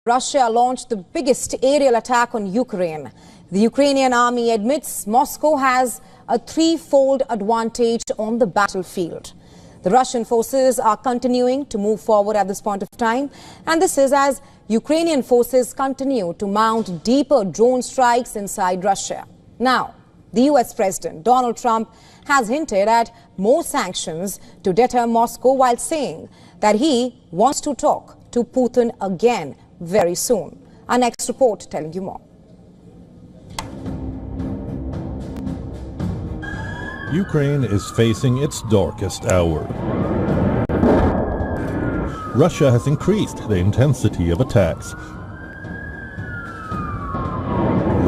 Russia launched the biggest aerial attack on Ukraine. The Ukrainian army admits Moscow has a threefold advantage on the battlefield. The Russian forces are continuing to move forward at this point of time, and this is as Ukrainian forces continue to mount deeper drone strikes inside Russia. Now, the US President Donald Trump has hinted at more sanctions to deter Moscow while saying that he wants to talk to Putin again very soon. Our next report telling you more. Ukraine is facing its darkest hour. Russia has increased the intensity of attacks.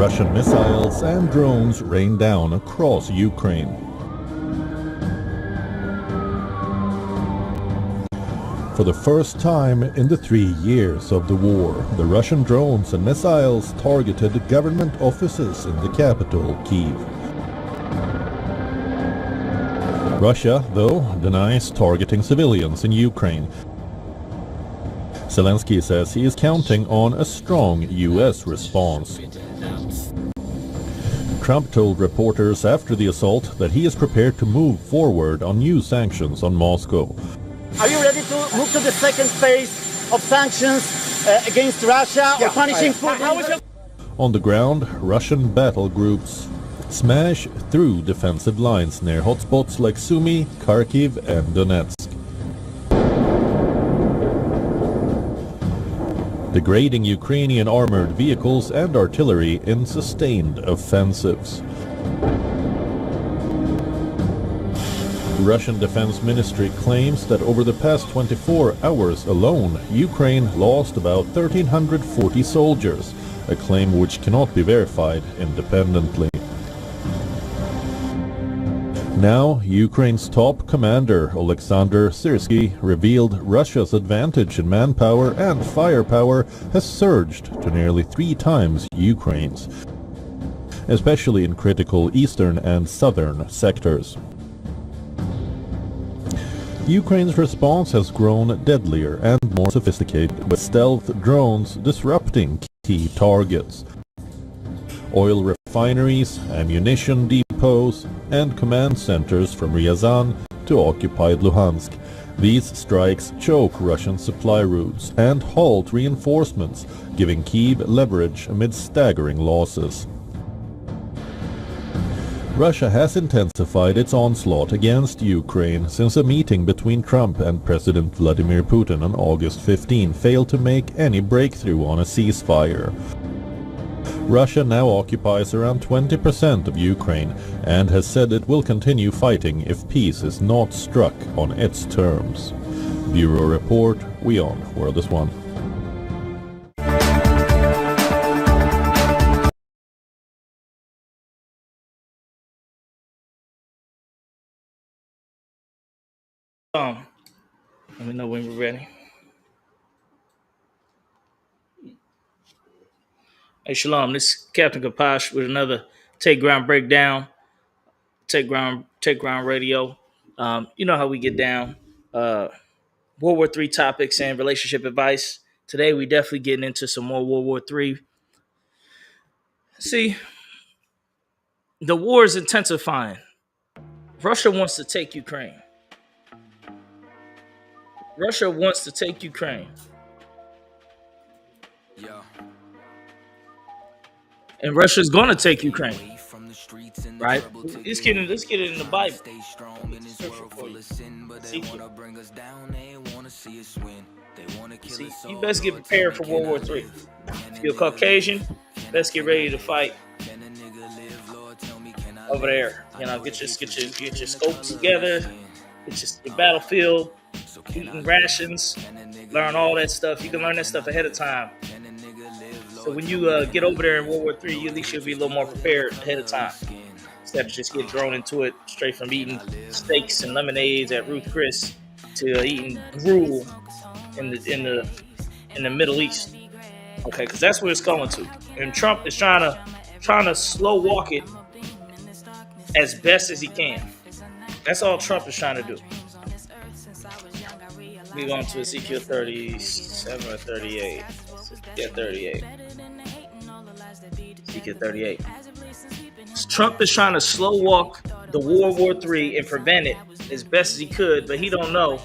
Russian missiles and drones rain down across Ukraine. For the first time in the 3 years of the war, the Russian drones and missiles targeted government offices in the capital, Kyiv. Russia, though, denies targeting civilians in Ukraine. Zelensky says he is counting on a strong US response. Trump told reporters after the assault that he is prepared to move forward on new sanctions on Moscow. Are you ready to move to the second phase of sanctions against Russia or punishing Putin? On the ground, Russian battle groups smash through defensive lines near hotspots like Sumy, Kharkiv and Donetsk. Degrading Ukrainian armored vehicles and artillery in sustained offensives. The Russian Defense Ministry claims that over the past 24 hours alone, Ukraine lost about 1,340 soldiers, a claim which cannot be verified independently. Now, Ukraine's top commander, Oleksandr Syrsky, revealed Russia's advantage in manpower and firepower has surged to nearly 3 times Ukraine's, especially in critical eastern and southern sectors. Ukraine's response has grown deadlier and more sophisticated, with stealth drones disrupting key targets. Oil refineries, ammunition depots, and command centers from Ryazan to occupied Luhansk. These strikes choke Russian supply routes and halt reinforcements, giving Kyiv leverage amid staggering losses. Russia has intensified its onslaught against Ukraine since a meeting between Trump and President Vladimir Putin on August 15 failed to make any breakthrough on a ceasefire. Russia now occupies around 20% of Ukraine and has said it will continue fighting if peace is not struck on its terms. Bureau Report, WION, World is One. Let me know when we're ready. Hey, Shalom, this is Captain Kapash with another Takeground breakdown. Takeground Radio. You know how we get down. World War III topics and relationship advice. Today, we definitely getting into some more World War III. See, the war is intensifying. Russia wants to take Ukraine. Russia wants to take Ukraine. And Russia's going to take Ukraine. Right? Let's get it in the Bible. See, you best get prepared for World War III. If you're Caucasian, best get ready to fight over there. You know, get your scopes together, get your battlefield, eating rations, learn all that stuff. You can learn that stuff ahead of time. So when you get over there in World War III, you at least you'll be a little more prepared ahead of time. Instead of just get thrown into it straight from eating steaks and lemonades at Ruth Chris to eating gruel in the Middle East. Okay, because that's where it's going to. And Trump is trying to slow walk it as best as he can. That's all Trump is trying to do. We go on to Ezekiel 37 or 38. Ezekiel 38. Ezekiel 38. Trump is trying to slow walk the World War III and prevent it as best as he could, but he don't know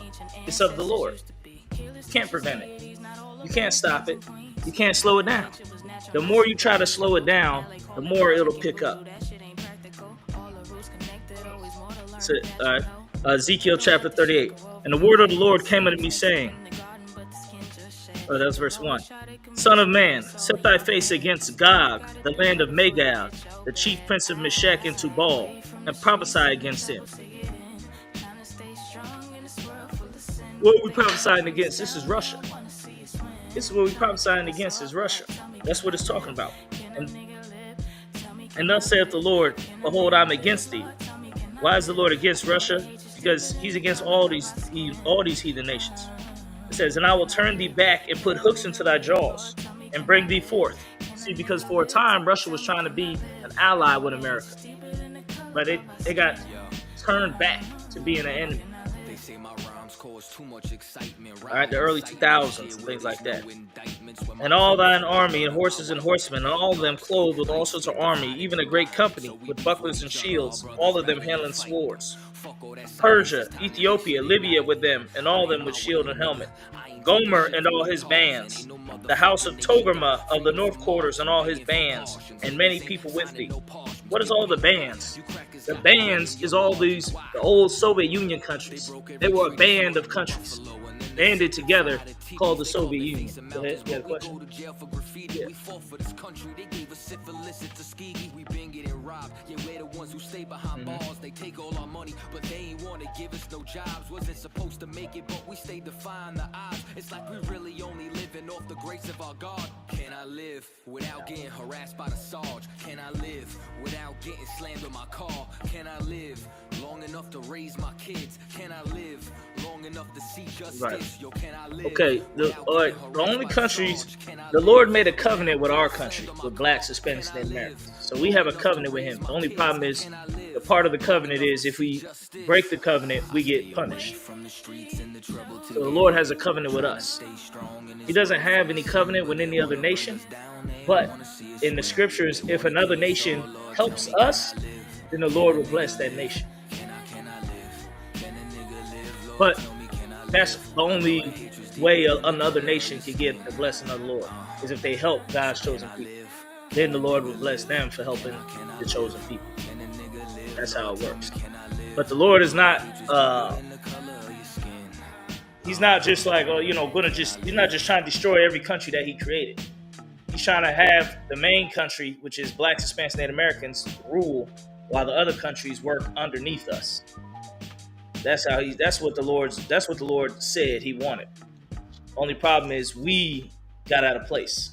it's of the Lord. You can't prevent it. You can't stop it. You can't slow it down. The more you try to slow it down, the more it'll pick up. So, Ezekiel chapter 38. And the word of the Lord came unto me, saying, that's verse 1. Son of man, set thy face against Gog, the land of Magog, the chief prince of Meshech and Tubal, and prophesy against him. What are we prophesying against? This is Russia. This is what we're prophesying against is Russia. That's what it's talking about. And thus saith the Lord, behold, I'm against thee. Why is the Lord against Russia? Because he's against all these heathen nations. It says, and I will turn thee back and put hooks into thy jaws and bring thee forth. See, because for a time, Russia was trying to be an ally with America. But they got turned back to being an enemy. All right, the early 2000s and things like that. And all thine army and horses and horsemen, and all of them clothed with all sorts of army, even a great company with bucklers and shields, all of them handling swords. Persia, Ethiopia, Libya with them, and all of them with shield and helmet. Gomer and all his bands, the house of Togarmah of the north quarters and all his bands, and many people with thee. What is all the bands? The bands is all the old Soviet Union countries. They were a band of countries banded together called the Soviet Union. Go ahead, you got a question? Yeah. They take all our money, but they ain't want to give us no jobs. Wasn't supposed to make it, but we stayed defying the odds. It's like we really only living off the grace of our God. Can I live without getting harassed by the Sarge? Can I live without getting slammed with my car? Can I live long enough to raise my kids? Can I live long enough to see justice? Right. Yo, can I live? Okay, the only countries, the Lord made a covenant with our country, with blacks, Hispanics, and Americans. So we have a covenant with him. The only problem is, the part of the covenant is if we break the covenant, we get punished. So the Lord has a covenant with us. He doesn't have any covenant with any other nation. But in the scriptures, if another nation helps us, then the Lord will bless that nation. But that's the only way another nation can get the blessing of the Lord, is if they help God's chosen people. Then the Lord will bless them for helping the chosen people. That's how it works. But the Lord is not, he's not just like, he's not just trying to destroy every country that he created. He's trying to have the main country, which is blacks, Hispanics, Native Americans, rule while the other countries work underneath us. That's what the Lord said he wanted. Only problem is we got out of place.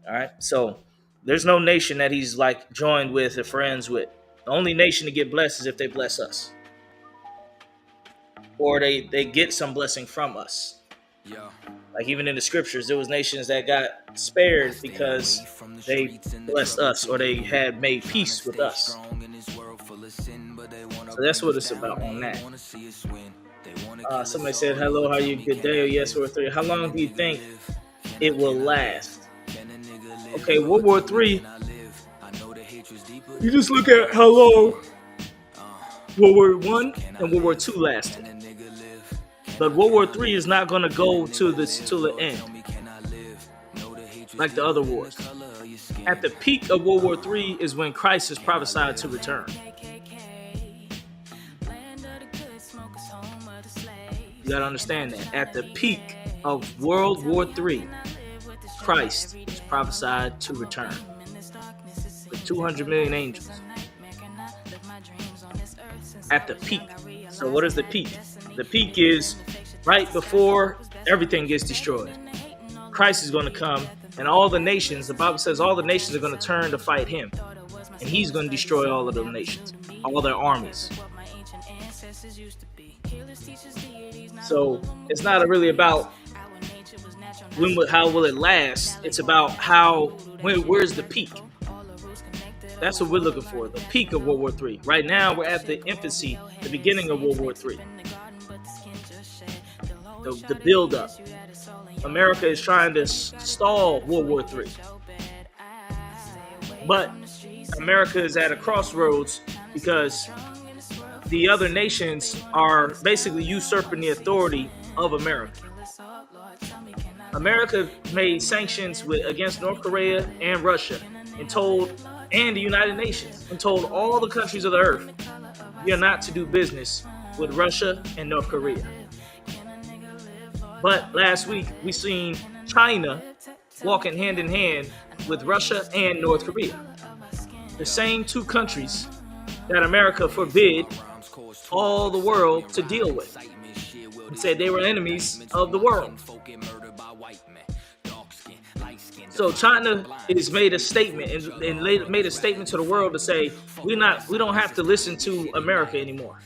All right. So there's no nation that he's like joined with or friends with. The only nation to get blessed is if they bless us, or they get some blessing from us. Yeah. Like even in the scriptures, there was nations that got spared because they blessed us or they had made peace with us. So that's what it's about on that. Somebody said, hello, how are you? Good day. Or yes, World War III. How long do you think it will last? Okay, World War III, you just look at how long World War I and World War II lasted. But World War III is not going to go to the end like the other wars. At the peak of World War III is when Christ is prophesied to return. You got to understand that. At the peak of World War III, Christ is prophesied to return with 200 million angels. At the peak. So what is the peak? The peak is right before everything gets destroyed. Christ is going to come, and all the nations, the Bible says all the nations are going to turn to fight him. And he's going to destroy all of those nations, all their armies. So it's not really about how will it last. It's about where's the peak. That's what we're looking for, the peak of World War III. Right now, we're at the infancy, the beginning of World War III. The build-up. America is trying to stall World War III. But America is at a crossroads because the other nations are basically usurping the authority of America. America made sanctions against North Korea and Russia and the United Nations and told all the countries of the earth, we are not to do business with Russia and North Korea. But last week, we seen China walking hand in hand with Russia and North Korea. The same two countries that America forbid all the world to deal with. And said they were enemies of the world. So China has made a statement and made a statement to the world to say we don't have to listen to America anymore.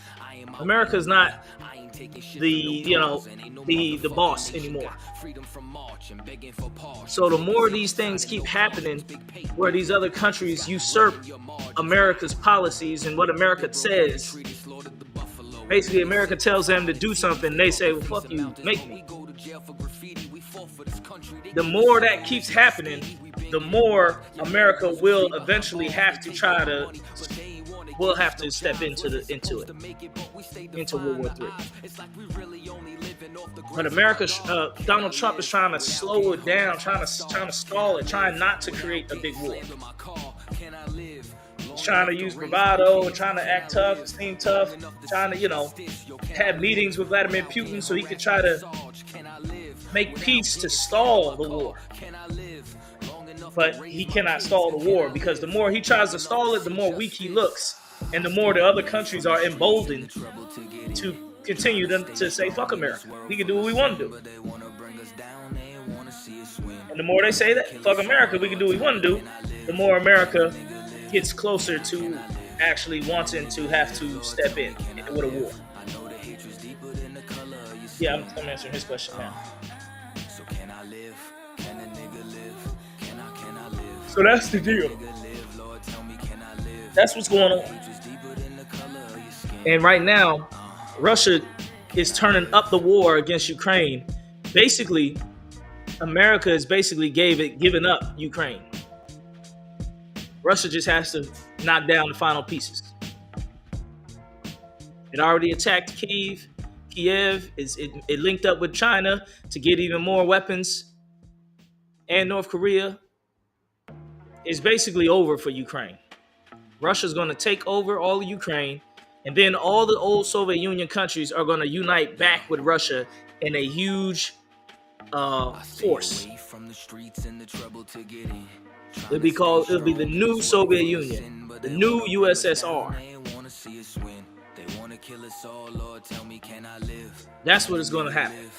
America's not the boss anymore. So the more these things keep happening, where these other countries usurp America's policies and what America says, basically America tells them to do something, they say, well, fuck you, make me. The more that keeps happening, the more America will eventually have to step into World War III. But America, Donald Trump is trying to slow it down, trying to stall it, trying not to create a big war. He's trying to use bravado, trying to act tough, seem tough, trying to, have meetings with Vladimir Putin so he could try to make peace to stall the war. But he cannot stall the war because the more he tries to stall it, the more weak he looks. And the more the other countries are emboldened to continue to say, fuck America. We can do what we want to do. And the more they say that, fuck America, we can do what we want to do, the more America gets closer to actually wanting to have to step in with a war. Yeah, I'm answering his question now. So that's the deal. That's what's going on. And right now, Russia is turning up the war against Ukraine. Basically, America is giving up Ukraine. Russia just has to knock down the final pieces. It already attacked Kiev. It linked up with China to get even more weapons. And North Korea. It's basically over for Ukraine. Russia's going to take over all of Ukraine, and then all the old Soviet Union countries are going to unite back with Russia in a huge force. It'll be the new Soviet Union, the new USSR. That's what is going to happen.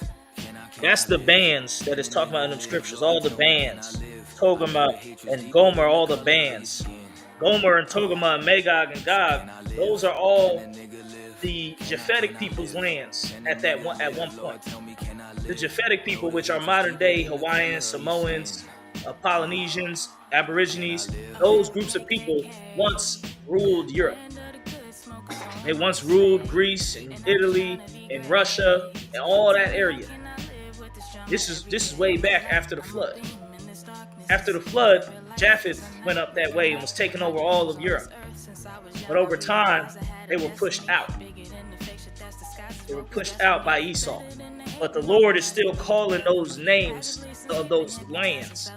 That's the bands that it's talking about in the scriptures. All the bands. Togarmah and Gomer, all the bands. Gomer and Togarmah and Magog and Gog, those are all the Japhetic people's lands at one point. The Japhetic people, which are modern day Hawaiians, Samoans, Polynesians, Aborigines, those groups of people once ruled Europe. They once ruled Greece and Italy and Russia and all that area. This is way back after the flood. After the flood, Japheth went up that way and was taking over all of Europe. But over time, they were pushed out. They were pushed out by Esau. But the Lord is still calling those names of those lands,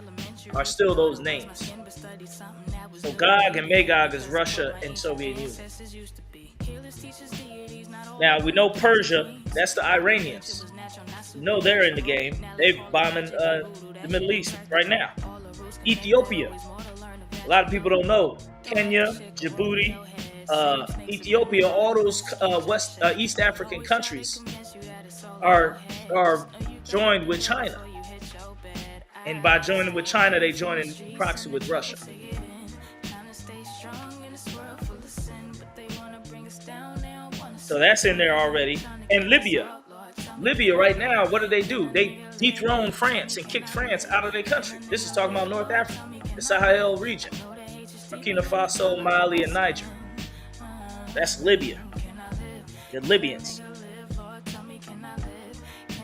are still those names. So Gog and Magog is Russia and Soviet Union. Now, we know Persia, that's the Iranians. We know they're in the game. They're bombing the Middle East right now. Ethiopia. A lot of people don't know. Kenya, Djibouti, Ethiopia, all those East African countries are joined with China. And by joining with China, they join in proxy with Russia. So that's in there already. And Libya. Libya right now, what do? They dethroned France and kicked France out of their country. This is talking about North Africa, the Sahel region, Burkina Faso, Mali, and Niger. That's Libya. The Libyans.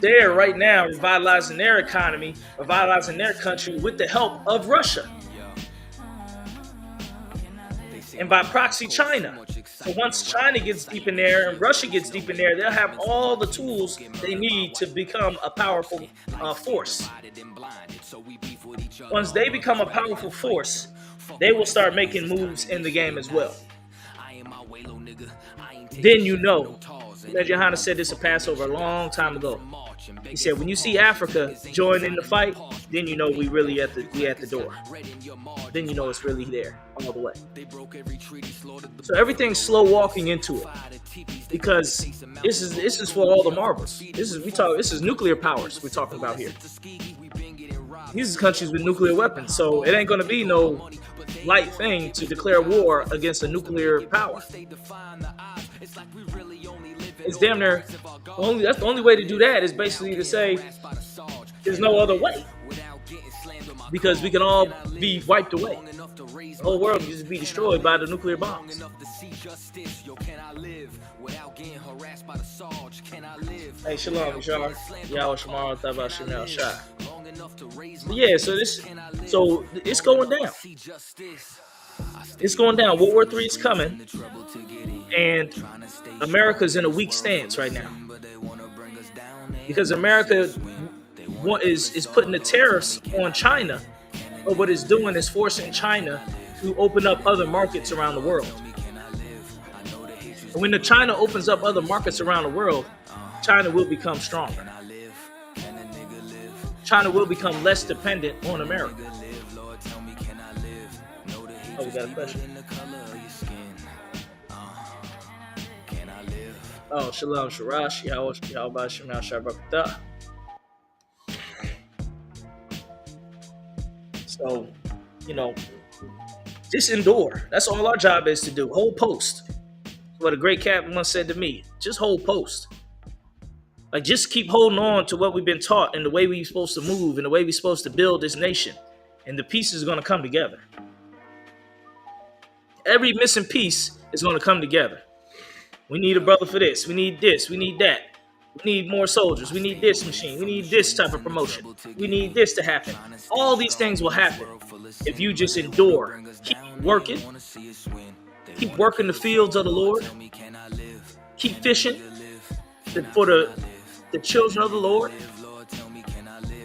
they're right now revitalizing their economy, revitalizing their country with the help of Russia. And by proxy, China. So once China gets deep in there and Russia gets deep in there, they'll have all the tools they need to become a powerful force. Once they become a powerful force, they will start making moves in the game as well. Then you know, as Johanna said this at Passover a long time ago. He said, when you see Africa join in the fight, then you know we really at the door. Then you know it's really there all the way. So everything's slow walking into it, because this is for all the marbles. This is nuclear powers we're talking about here. These are countries with nuclear weapons, so it ain't gonna be no light thing to declare war against a nuclear power. It's damn near that's the only way to do that is basically to say there's no other way, because we can all be wiped away. The whole world can just be destroyed by the nuclear bombs. Hey, shalom, Bashar. Yahweh Shamar, Thabah Shemal Shah. Yeah, so it's going down. It's going down. World War III is coming, and America's in a weak stance right now, because America is putting the tariffs on China, but what it's doing is forcing China to open up other markets around the world. And when China opens up other markets around the world, China will become stronger. China will become less dependent on America. Oh, we got a question. Oh, Shalom Sharash, Yahweh Shemal Shabbat. So, just endure. That's all our job is to do. Hold post. What a great captain once said to me, just hold post. Like, just keep holding on to what we've been taught and the way we're supposed to move and the way we're supposed to build this nation. And the pieces are going to come together. Every missing piece is going to come together. We need a brother for this. We need this. We need that. We need more soldiers. We need this machine. We need this type of promotion. We need this to happen. All these things will happen if you just endure. Keep working. Keep working the fields of the Lord. Keep fishing for the children of the Lord.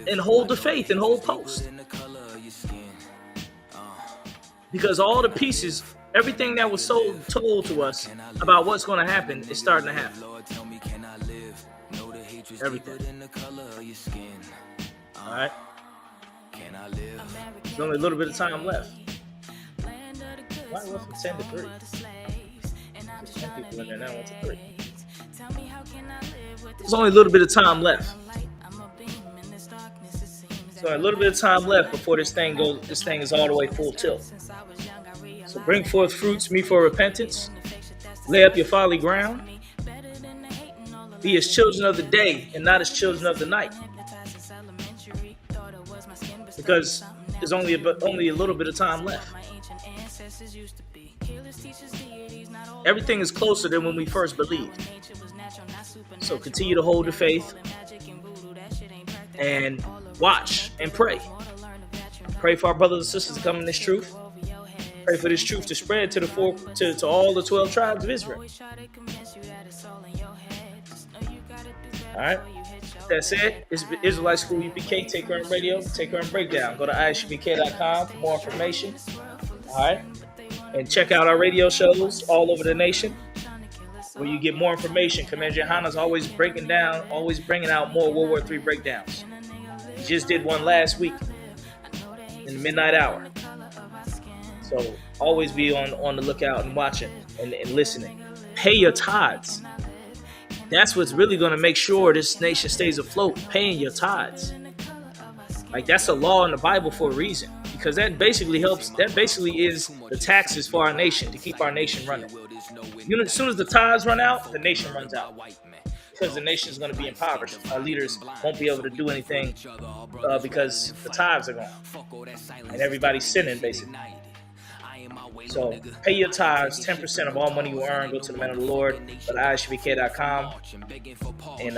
And hold the faith and hold post. Because all the pieces, everything that was told to us about what's going to happen is starting to happen. Everything. All right. There's only a little bit of time left. Why went from 10 to 3? There's 10 people in there now. Went to 3. There's only a little bit of time left. So a little bit of time left before this thing is all the way full tilt. So bring forth fruits, me for repentance. Lay up your folly ground. Be as children of the day and not as children of the night. Because there's only a little bit of time left. Everything is closer than when we first believed. So continue to hold the faith and watch and pray. Pray for our brothers and sisters to come in this truth. Pray for this truth to spread to all the 12 tribes of Israel. All right. That's it. It's Israelite School of UPK, Takeground Radio, Takeground Breakdown. Go to ishbk.com for more information. All right. And check out our radio shows all over the nation where you get more information. Commander Johanna's always bringing out more World War III breakdowns. He just did one last week in the midnight hour. So always be on the lookout and watching and listening. Pay your tithes. That's what's really going to make sure this nation stays afloat, paying your tithes. Like, that's a law in the Bible for a reason, because that basically is the taxes for our nation, to keep our nation running. As soon as the tithes run out, the nation runs out, because the nation is going to be impoverished. Our leaders won't be able to do anything because the tithes are gone and everybody's sinning, basically. So pay your tithes. 10% of all money you earn go to the men of the Lord. Go to ishbk.com and